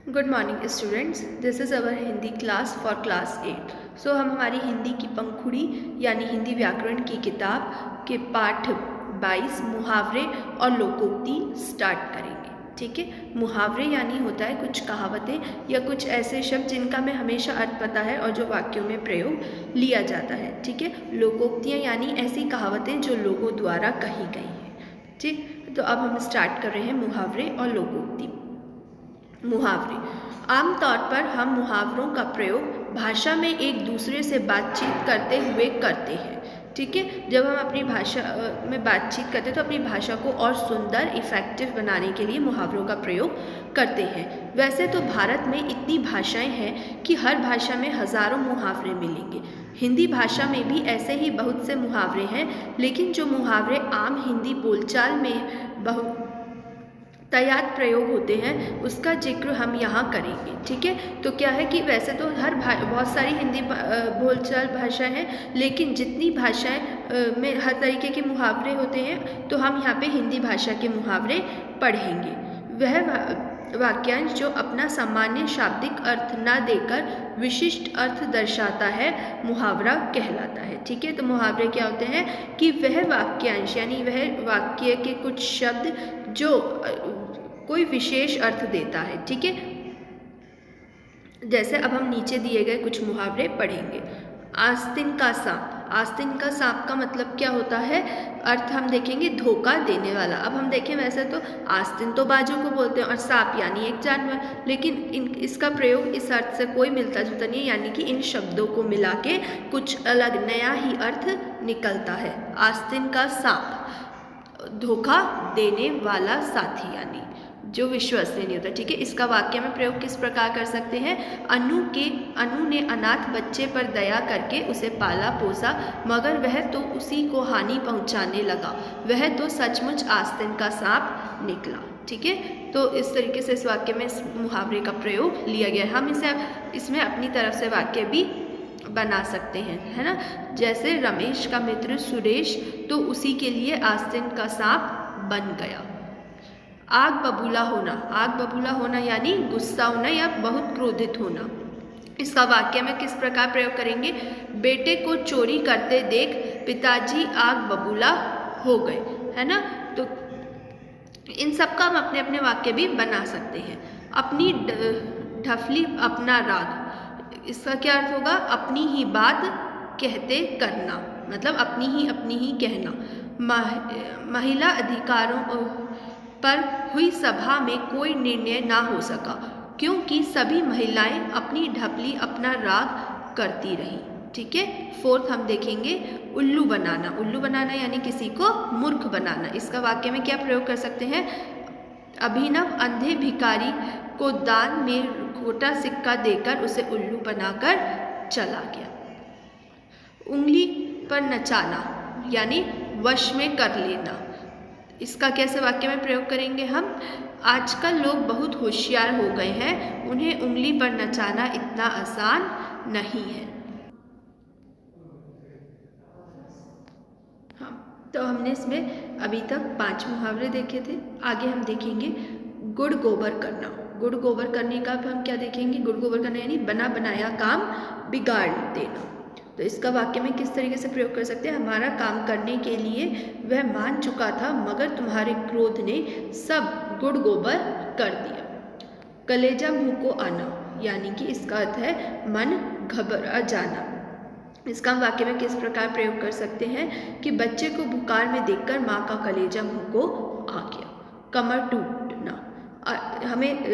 Good morning students, this is our Hindi class for class 8। सो हम हमारी हिंदी की पंखुड़ी यानी हिंदी व्याकरण की किताब के पाठ 22 मुहावरे और लोकोक्ति स्टार्ट करेंगे। ठीक है, मुहावरे यानी होता है कुछ कहावतें या कुछ ऐसे शब्द जिनका हमें हमेशा अर्थ पता है और जो वाक्यों में प्रयोग लिया जाता है। ठीक है, लोकोक्तियाँ यानी ऐसी कहावतें जो लोगों द्वारा कही गई हैं। ठीक, तो अब हम स्टार्ट कर रहे हैं मुहावरे और लोकोक्ति। मुहावरे आमतौर पर हम मुहावरों का प्रयोग भाषा में एक दूसरे से बातचीत करते हुए करते हैं। ठीक है, जब हम अपनी भाषा में बातचीत करते हैं तो अपनी भाषा को और सुंदर इफ़ेक्टिव बनाने के लिए मुहावरों का प्रयोग करते हैं। वैसे तो भारत में इतनी भाषाएं हैं कि हर भाषा में हज़ारों मुहावरे मिलेंगे। हिंदी भाषा में भी ऐसे ही बहुत से मुहावरे हैं, लेकिन जो मुहावरे आम हिंदी बोलचाल में तैयार प्रयोग होते हैं उसका जिक्र हम यहाँ करेंगे। ठीक है, तो क्या है कि वैसे तो बहुत सारी हिंदी बोलचाल भाषाएं हैं, लेकिन जितनी भाषाएं में हर तरीके के मुहावरे होते हैं तो हम यहाँ पे हिंदी भाषा के मुहावरे पढ़ेंगे। वह वाक्यांश जो अपना सामान्य शाब्दिक अर्थ न देकर विशिष्ट अर्थ दर्शाता है मुहावरा कहलाता है। ठीक है, तो मुहावरे क्या होते हैं कि वह वाक्यांश यानी वह वाक्य के कुछ शब्द जो कोई विशेष अर्थ देता है। ठीक है, जैसे अब हम नीचे दिए गए कुछ मुहावरे पढ़ेंगे। आस्तीन का सांप। आस्तीन का सांप का मतलब क्या होता है? अर्थ हम देखेंगे धोखा देने वाला। अब हम देखें वैसे तो आस्तीन तो बाजू को बोलते हैं और सांप यानी एक जानवर, लेकिन इसका प्रयोग इस अर्थ से कोई मिलता जुलता नहीं है, यानी कि इन शब्दों को मिला के कुछ अलग नया ही अर्थ निकलता है। आस्तीन का सांप, धोखा देने वाला साथी यानी जो विश्वसनीय नहीं होता। ठीक है, इसका वाक्य में प्रयोग किस प्रकार कर सकते हैं? अनु ने अनाथ बच्चे पर दया करके उसे पाला पोसा, मगर वह तो उसी को हानि पहुंचाने लगा। वह तो सचमुच आस्तीन का सांप निकला। ठीक है, तो इस तरीके से इस वाक्य में इस मुहावरे का प्रयोग लिया गया है। हम इसमें अपनी तरफ से वाक्य भी बना सकते हैं, है ना। जैसे रमेश का मित्र सुरेश तो उसी के लिए आस्तीन का सांप बन गया। आग बबूला होना। आग बबूला होना यानी गुस्सा होना या बहुत क्रोधित होना। इसका वाक्य में किस प्रकार प्रयोग करेंगे? बेटे को चोरी करते देख पिताजी आग बबूला हो गए, है ना। तो इन सब का हम अपने अपने वाक्य भी बना सकते हैं। अपनी ढफली अपना राग। इसका क्या अर्थ होगा? अपनी ही बात कहते करना, मतलब अपनी ही कहना। महिला अधिकारों पर हुई सभा में कोई निर्णय ना हो सका, क्योंकि सभी महिलाएं अपनी ढपली अपना राग करती रहीं। ठीक है, फोर्थ हम देखेंगे उल्लू बनाना। उल्लू बनाना यानी किसी को मूर्ख बनाना। इसका वाक्य में क्या प्रयोग कर सकते हैं? अभिनव अंधे भिखारी को दान में खोटा सिक्का देकर उसे उल्लू बनाकर चला गया। उंगली पर नचाना यानी वश में कर लेना। इसका कैसे वाक्य में प्रयोग करेंगे हम? आजकल लोग बहुत होशियार हो गए हैं, उन्हें उंगली पर नचाना इतना आसान नहीं है। हाँ, तो हमने इसमें अभी तक 5 मुहावरे देखे थे। आगे हम देखेंगे गुड़ गोबर करना। गुड़ गोबर करने का हम क्या देखेंगे? गुड़ गोबर करना यानी बना बनाया काम बिगाड़ देना। तो इसका वाक्य में किस तरीके से प्रयोग कर सकते हैं? हमारा काम करने के लिए वह मान चुका था, मगर तुम्हारे क्रोध ने सब गुड़ गोबर कर दिया। कलेजा मुंह को आना यानी कि इसका अर्थ है मन घबरा जाना। इसका हम वाक्य में किस प्रकार प्रयोग कर सकते हैं कि बच्चे को बुखार में देखकर माँ का कलेजा मुंह को आ गया। कमर टूटना, हमें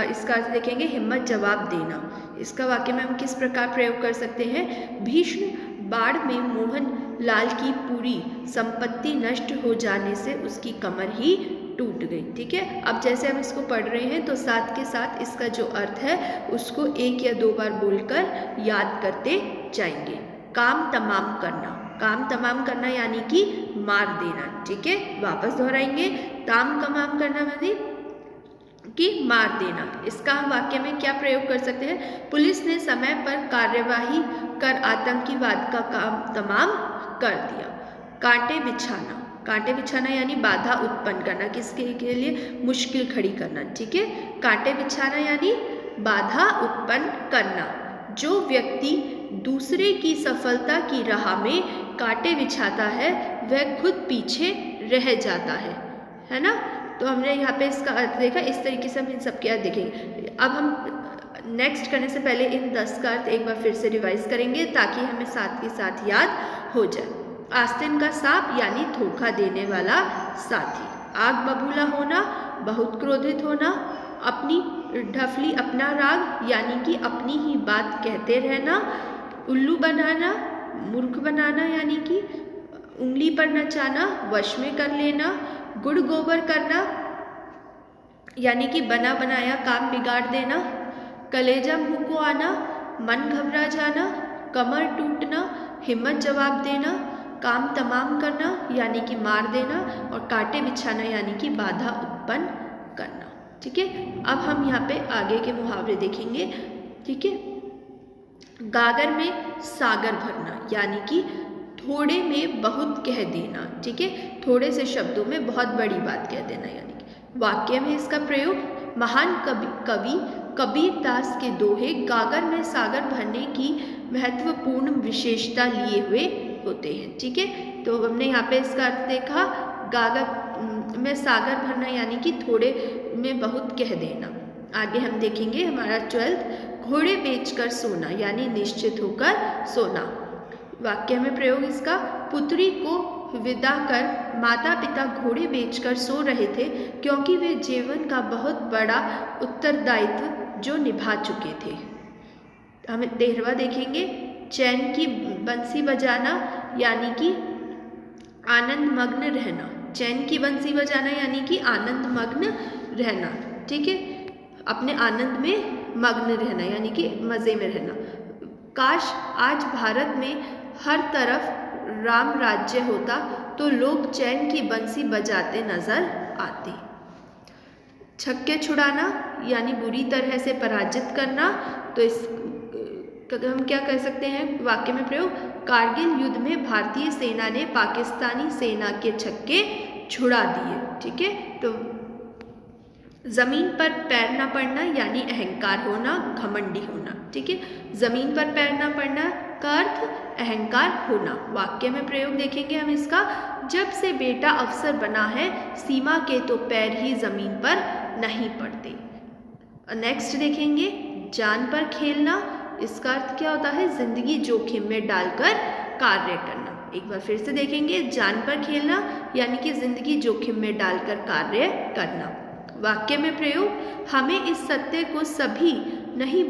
इसका अर्थ देखेंगे हिम्मत जवाब देना। इसका वाक्य में हम किस प्रकार प्रयोग कर सकते हैं? भीषण बाढ़ में मोहन लाल की पूरी संपत्ति नष्ट हो जाने से उसकी कमर ही टूट गई। ठीक है, अब जैसे हम इसको पढ़ रहे हैं तो साथ के साथ इसका जो अर्थ है उसको 1 या 2 बार बोलकर याद करते जाएंगे। काम तमाम करना। काम तमाम करना यानी कि मार देना। ठीक है, वापस दोहराएंगे। काम तमाम करना मतलब कि मार देना। इसका हम वाक्य में क्या प्रयोग कर सकते हैं? पुलिस ने समय पर कार्यवाही कर आतंकवाद का काम तमाम कर दिया। कांटे बिछाना। कांटे बिछाना यानी बाधा उत्पन्न करना, किसके के लिए? मुश्किल खड़ी करना। ठीक है, कांटे बिछाना यानी बाधा उत्पन्न करना। जो व्यक्ति दूसरे की सफलता की राह में कांटे बिछाता है वह खुद पीछे रह जाता है ना। तो हमने यहाँ पे इसका अर्थ देखा। इस तरीके से हम इन सबके अर्थ देखेंगे। अब हम नेक्स्ट करने से पहले इन 10 का अर्थ एक बार फिर से रिवाइज करेंगे ताकि हमें साथ के साथ याद हो जाए। आस्तीन का सांप यानी धोखा देने वाला साथी। आग बबूला होना, बहुत क्रोधित होना, अपनी ढफली अपना राग यानी कि अपनी ही बात कहते रहना, उल्लू बनाना, मूर्ख बनाना यानी कि उंगली पर नचाना, वश में कर लेना, गुड़ गोबर करना यानी कि बना बनाया काम बिगाड़ देना, कलेजा मुंह को आना, मन घबरा जाना, कमर टूटना, हिम्मत जवाब देना, काम तमाम करना यानी कि मार देना, और कांटे बिछाना यानी कि बाधा उत्पन्न करना। ठीक है, अब हम यहाँ पे आगे के मुहावरे देखेंगे। ठीक है, गागर में सागर भरना यानी कि थोड़े में बहुत कह देना। ठीक है, थोड़े से शब्दों में बहुत बड़ी बात कह देना यानी कि। वाक्य में इसका प्रयोग महान कवि कबीर दास के दोहे गागर में सागर भरने की महत्वपूर्ण विशेषता लिए हुए होते हैं। ठीक है, तो हमने यहाँ पे इसका अर्थ देखा, गागर में सागर भरना यानी कि थोड़े में बहुत कह देना। आगे हम देखेंगे हमारा 12th, घोड़े बेचकर सोना यानी निश्चित होकर सोना। वाक्य में प्रयोग इसका, पुत्री को विदा कर माता पिता घोड़े बेचकर सो रहे थे क्योंकि वे जीवन का बहुत बड़ा उत्तरदायित्व जो निभा चुके थे। हम 13वां देखेंगे, चैन की बंसी बजाना यानी कि आनंद मग्न रहना। चैन की बंसी बजाना यानी कि आनंद मग्न रहना। ठीक है, अपने आनंद में मग्न रहना यानी कि मज़े में रहना। काश आज भारत में हर तरफ राम राज्य होता तो लोग चैन की बंसी बजाते नजर आते। छक्के छुड़ाना यानी बुरी तरह से पराजित करना। तो इस हम क्या कह सकते हैं वाक्य में प्रयोग, कारगिल युद्ध में भारतीय सेना ने पाकिस्तानी सेना के छक्के छुड़ा दिए। ठीक है, तो जमीन पर पैर ना पड़ना यानी अहंकार होना, घमंडी होना। ठीक है, जमीन पर पैर ना पड़ना का अर्थ अहंकार होना। वाक्य में प्रयोग देखेंगे हम इसका, जब से बेटा अफसर बना है सीमा के तो पैर ही जमीन पर नहीं पड़ते। नेक्स्ट देखेंगे, जान पर खेलना। इसका अर्थ क्या होता है, जिंदगी जोखिम में डालकर कार्य करना। एक बार फिर से देखेंगे, जान पर खेलना यानी कि जिंदगी जोखिम में डालकर कार्य करना। वाक्य में प्रयोग, हमें इस सत्य को कभी नहीं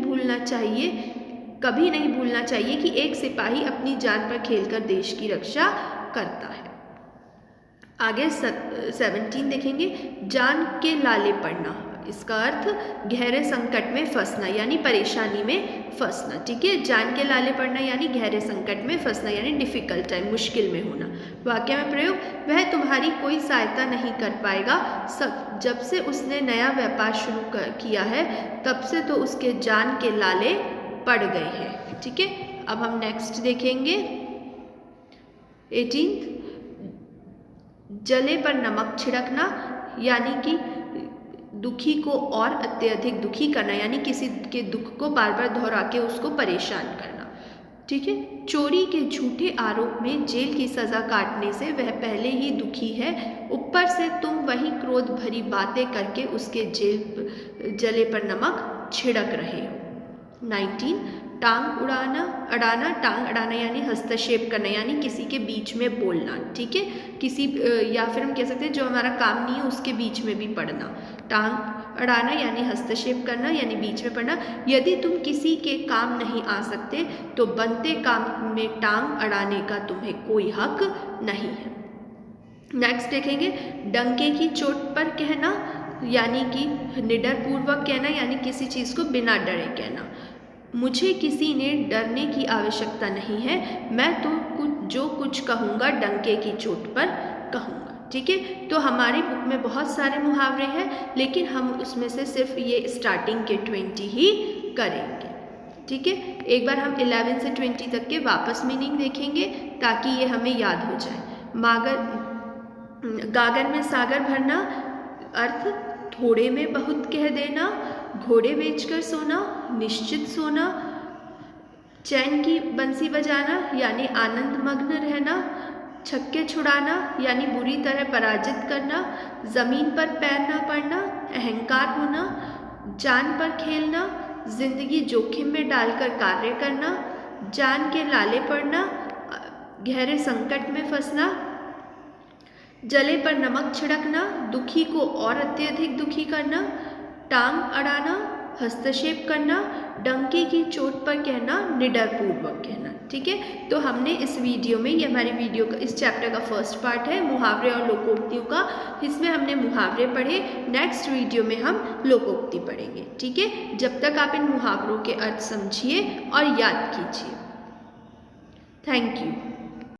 भूलना चाहिए कि एक सिपाही अपनी जान पर खेलकर देश की रक्षा करता है। आगे 17 देखेंगे, जान के लाले पड़ना। इसका अर्थ गहरे संकट में फंसना यानी परेशानी में फंसना। ठीक है, जान के लाले पड़ना यानी गहरे संकट में फंसना यानी डिफिकल्ट टाइम, मुश्किल में होना। वाक्य में प्रयोग, वह तुम्हारी कोई सहायता नहीं कर पाएगा। जब से उसने नया व्यापार शुरू किया है तब से तो उसके जान के लाले पड़ गए हैं। ठीक है, अब हम नेक्स्ट देखेंगे 18, जले पर नमक छिड़कना यानी कि दुखी को और अत्यधिक दुखी करना यानी किसी के दुख को बार बार दोहरा के उसको परेशान करना। ठीक है, चोरी के झूठे आरोप में जेल की सज़ा काटने से वह पहले ही दुखी है, ऊपर से तुम वही क्रोध भरी बातें करके उसके जले पर नमक छिड़क रहे हो। 19, टांग अड़ाना टांग अड़ाना यानी हस्तक्षेप करना यानी किसी के बीच में बोलना। ठीक है, किसी या फिर हम कह सकते हैं जो हमारा काम नहीं है उसके बीच में भी पड़ना। टांग अड़ाना यानी हस्तक्षेप करना यानी बीच में पड़ना। यदि तुम किसी के काम नहीं आ सकते तो बनते काम में टांग अड़ाने का तुम्हें कोई हक नहीं है। नेक्स्ट देखेंगे, डंके की चोट पर कहना यानी कि निडर पूर्वक कहना यानी किसी चीज़ को बिना डरे कहना। मुझे किसी ने डरने की आवश्यकता नहीं है, मैं तो जो कुछ कहूँगा डंके की चोट पर कहूँगा। ठीक है, तो हमारी बुक में बहुत सारे मुहावरे हैं लेकिन हम उसमें से सिर्फ ये स्टार्टिंग के 20 ही करेंगे। ठीक है, एक बार हम 11 से 20 तक के वापस मीनिंग देखेंगे ताकि ये हमें याद हो जाए। गागर में सागर भरना अर्थ थोड़े में बहुत कह देना, घोड़े बेचकर सोना, निश्चित सोना, चैन की बंसी बजाना यानी आनंद मग्न रहना, छक्के छुड़ाना यानी बुरी तरह पराजित करना, ज़मीन पर पैर ना पड़ना, अहंकार होना, जान पर खेलना, जिंदगी जोखिम में डालकर कार्य करना, जान के लाले पड़ना, गहरे संकट में फंसना, जले पर नमक छिड़कना, दुखी को और अत्यधिक दुखी करना, टांग अड़ाना, हस्तक्षेप करना, डंके की चोट पर कहना, निडर पूर्वक कहना। ठीक है, तो हमने इस वीडियो में, ये हमारी वीडियो का इस चैप्टर का फर्स्ट पार्ट है मुहावरे और लोकोक्तियों का। इसमें हमने मुहावरे पढ़े, नेक्स्ट वीडियो में हम लोकोक्ति पढ़ेंगे। ठीक है, जब तक आप इन मुहावरों के अर्थ समझिए और याद कीजिए। Thank you.